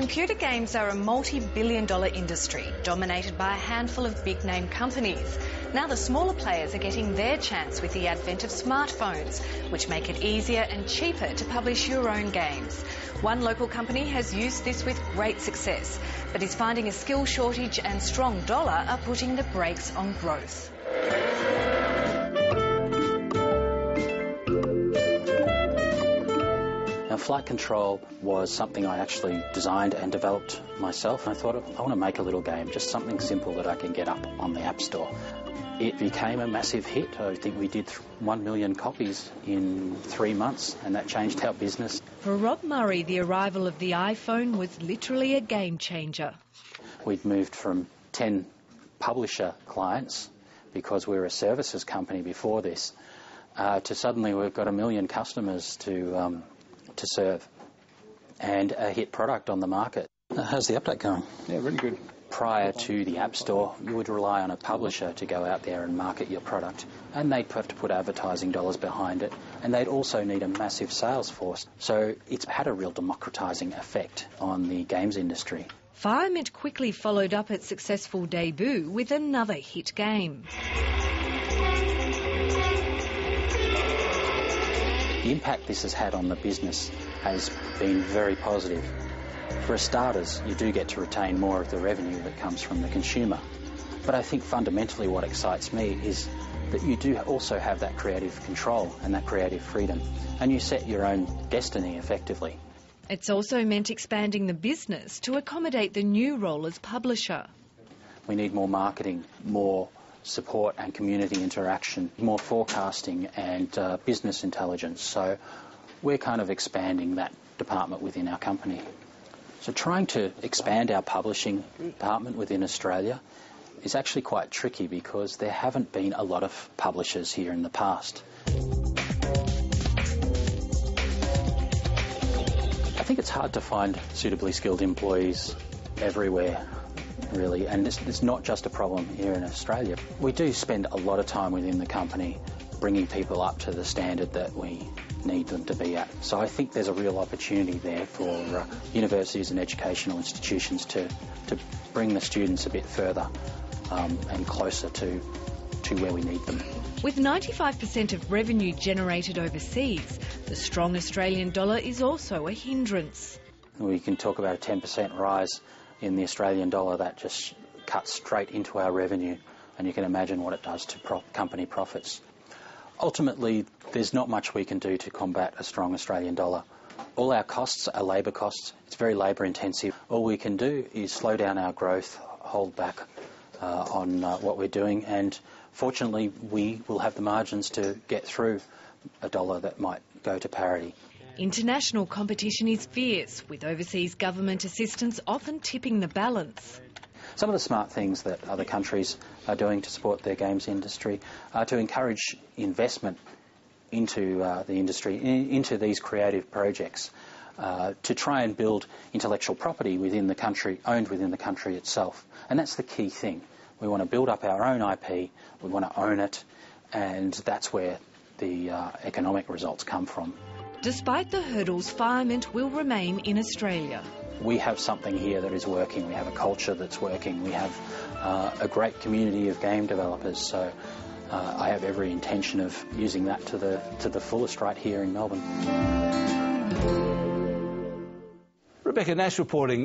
Computer games are a multi-billion-dollar industry dominated by a handful of big-name companies. Now the smaller players are getting their chance with the advent of smartphones, which make it easier and cheaper to publish your own games. One local company has used this with great success, but is finding a skill shortage and strong dollar are putting the brakes on growth. Now, Flight Control was something I actually designed and developed myself. I thought, I want to make a little game, just something simple that I can get up on the App Store. It became a massive hit. I think we did 1 million copies in 3 months, and that changed our business. For Rob Murray, the arrival of the iPhone was literally a game changer. We'd moved from 10 publisher clients, because we were a services company before this, to suddenly we've got 1 million customers to serve, and a hit product on the market. How's the update going? Yeah, really good. Prior to the App Store, you would rely on a publisher to go out there and market your product, and they'd have to put advertising dollars behind it, and they'd also need a massive sales force. So it's had a real democratising effect on the games industry. Firemint quickly followed up its successful debut with another hit game. The impact this has had on the business has been very positive. For starters, you do get to retain more of the revenue that comes from the consumer. But I think fundamentally what excites me is that you do also have that creative control and that creative freedom, and you set your own destiny effectively. It's also meant expanding the business to accommodate the new role as publisher. We need more marketing, more support and community interaction, more forecasting and business intelligence. So we're kind of expanding that department within our company. So trying to expand our publishing department within Australia is actually quite tricky because there haven't been a lot of publishers here in the past. I think it's hard to find suitably skilled employees everywhere, really, and it's not just a problem here in Australia. We do spend a lot of time within the company bringing people up to the standard that we need them to be at. So I think there's a real opportunity there for universities and educational institutions to bring the students a bit further and closer to where we need them. With 95% of revenue generated overseas, the strong Australian dollar is also a hindrance. We can talk about a 10% rise in the Australian dollar. That just cuts straight into our revenue, and you can imagine what it does to company profits. Ultimately, there's not much we can do to combat a strong Australian dollar. All our costs are labour costs. It's very labour intensive. All we can do is slow down our growth, hold back on what we're doing, and fortunately we will have the margins to get through a dollar that might go to parity. International competition is fierce, with overseas government assistance often tipping the balance. Some of the smart things that other countries are doing to support their games industry are to encourage investment into the industry, into these creative projects, to try and build intellectual property within the country, owned within the country itself. And that's the key thing. We want to build up our own IP, we want to own it, and that's where the economic results come from. Despite the hurdles, Firemint will remain in Australia. We have something here that is working. We have a culture that's working. We have a great community of game developers. So I have every intention of using that to the fullest right here in Melbourne. Rebecca Nash reporting.